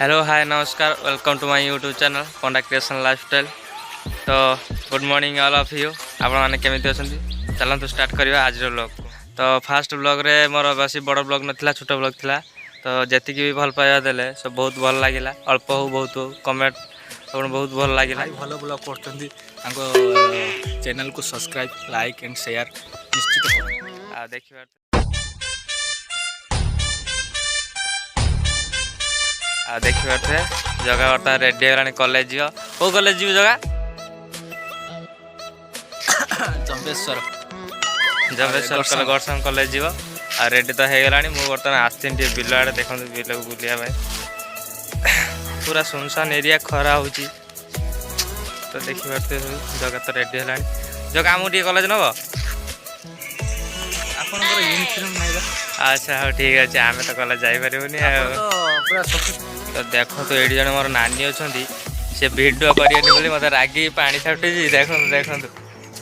Hello hi नमस्कार welcome to my YouTube channel Panda creation lifestyle. तो good morning all of you आपण मैंने केमी अच्छा चलते स्टार्ट करवा आज ब्लॉग। तो फास्ट ब्लॉग रे मोर बेस बड़ ब्लॉग नाला छोट ब्लॉग थिला। तो जी भी भल पाइबा देले सब बहुत भल लगे अल्प हो बहुत हो कमेंट आप बहुत भल लगे भल ब्लॉग कर चैनल को सब्सक्राइब लाइक एंड शेयर निश्चित देखिए देखिए जगह बर्तमान रेडी है कॉलेज जीव कौ कॉलेज जीव जगह जम्बेश्वर जम्बेश्वर गर्सन कॉलेज जीव आ रेडी तो हो गला मुझे बर्तमान आसती बिल आड़े देखो बिल को बुलाया पूरा सुनसान एरिया खरा हो तो देखिए जगह तो रेडी है जगह आमको टे कॉलेज नब अच्छा हाँ ठीक अच्छे आम तो कॉलेज जापर तो देखो तो ये जन मोर नानी अच्छा सी भिडियो कर मत रागी पानी छाटुची देखो देखो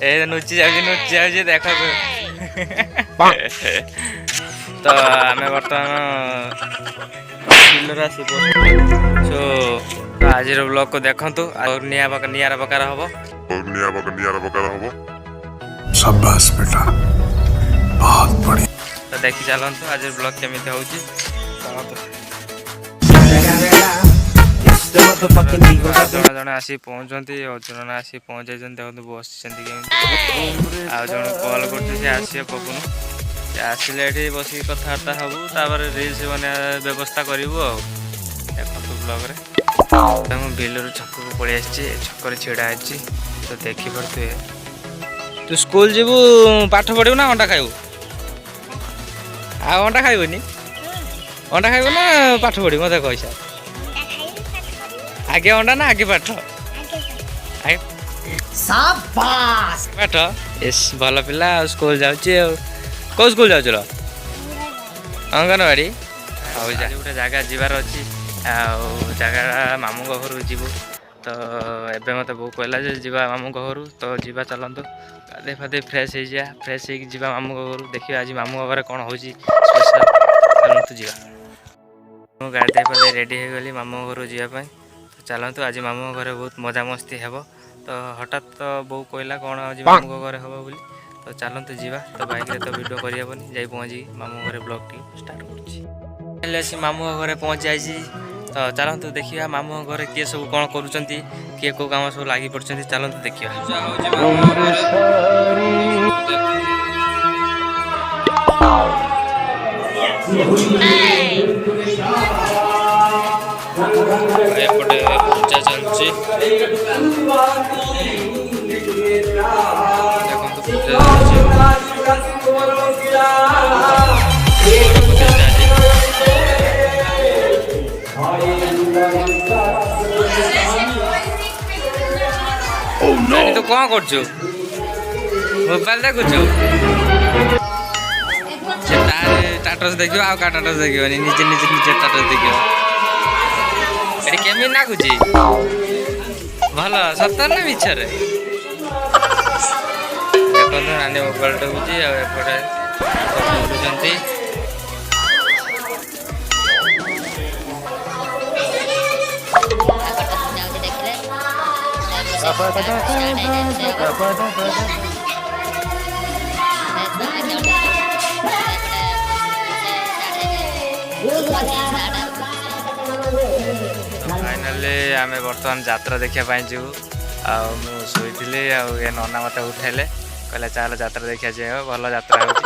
ए नुची जाऊँगी देख तो आम बर्तमान सो आज ब्लॉग को देखु निरा प्रकार हम शाबाश बेटा बहुत बढ़िया। तो देखी चलते आज ब्लॉग केमी हो जड़े जड़े आसी पहुँचती अर्जुन आसी पहुँच जाते देखते बस आ जन कल कर पवन से आसिले ये बस कथबार्ता हबू तापर रिल्स बना व्यवस्था करूँ देखो ब्लॉग मुझे बिलर छक को पलि छक छिड़ा तो देखिपे तू स्कूल जीवु पाठ पढ़ू ना अंडा खाइबू आ अंडा खाइबनी अंडा खाइबू ना पाठ पढ़ी मत कैसा आगे अंडा ना आगे पाठ पाठ यस भल पिला स्कूल जाऊँगी कौ स्कूल जाऊ अंगनवाड़ी गोटे जगह जीवार अच्छी जगह मामू घर जीवु तो एबे मत बो कहला जीवा मामू घर तो जीवा चलतु गाधे फाधे फ्रेश हो जा फ्रेश हो मामू घर देखिए आज मामू घर कौन हो स्पेशल चलतु जा गाधे फाधे रेडी हो गली मामू घर जावाई तो चलतु आज मामू घर बहुत मजा मस्ती हे तो हठात तो बो कहला कौन आज मामू घर हम बोली तो चलतु जीवा तो बाइक रे तो वीडियो करहबनी जाई पहुँची मामू घर ब्लॉग टी स्टार्ट कर मामू घर पहुँच जाइए तो चलतु देखिए मामू घर किए सब कौन कर किए कौ कम सब लगी पड़ते चलतु देखिए एपटे पूजा चलती तो कौन कर मोबाइल देखुच टाटस देख टाटस देख निजे निजे निजे टाटस देख ये केमी नागुची भल सतर ना मिछरे देखो नानी मोबाइल टुकुची आपटे बुलुंट फाइनाली आम बर्तमान यात्रा देखापी जीव आईली ये नना मत उठेले कहले चल यात्रा देखा जाए भल यात्रा हो तो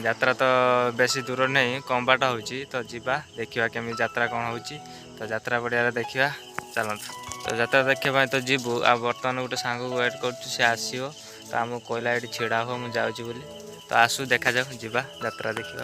यात्रा तो बेसी दूर नहीं कम बाट हो तो जीवा देखा केमी यात्रा कौन हो तो यात्रा पड़िया देखा चलत तो यात्रा देखापी तो जीवु आ बर्तमान गोटे सांग वेट कर आसो तो आमको कहला ये छिड़ा हो मुझे जाऊँगी बोली तो आसू देखा जाऊ जीवा यात्रा देखा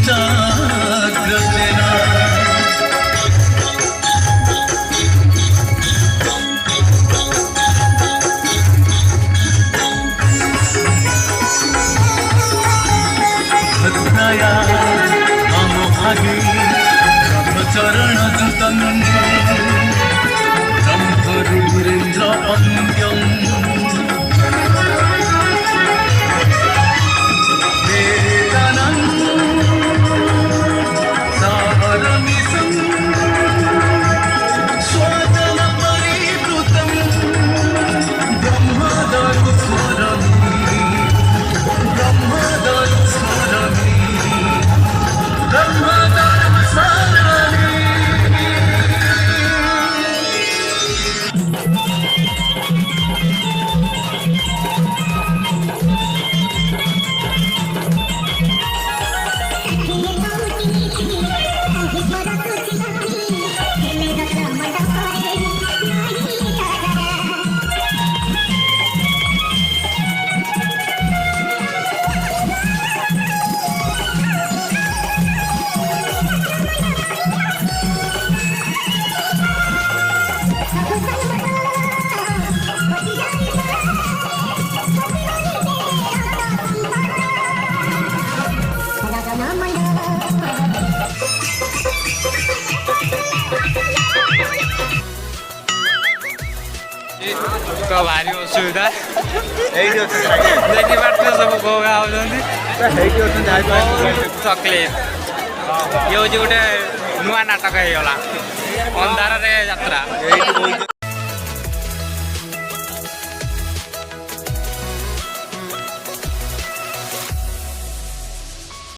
पञ्चाग्रजना भक्तया मम भागे चरणजुतं ब्रह्मरुद्रेन्द्र अन्त्यम् वेदानं सारमिसं स्वादनपरिवृतं ब्रह्मदरुस्वरमि ब्रह्मदरुस्वरमि ब्रह्मदरुस्वरमि तो भारी असुविधा देखिपारे सब गोगा चकलेट ये हूँ गोटे नुआ नाटक हो गला अंधार यात्रा।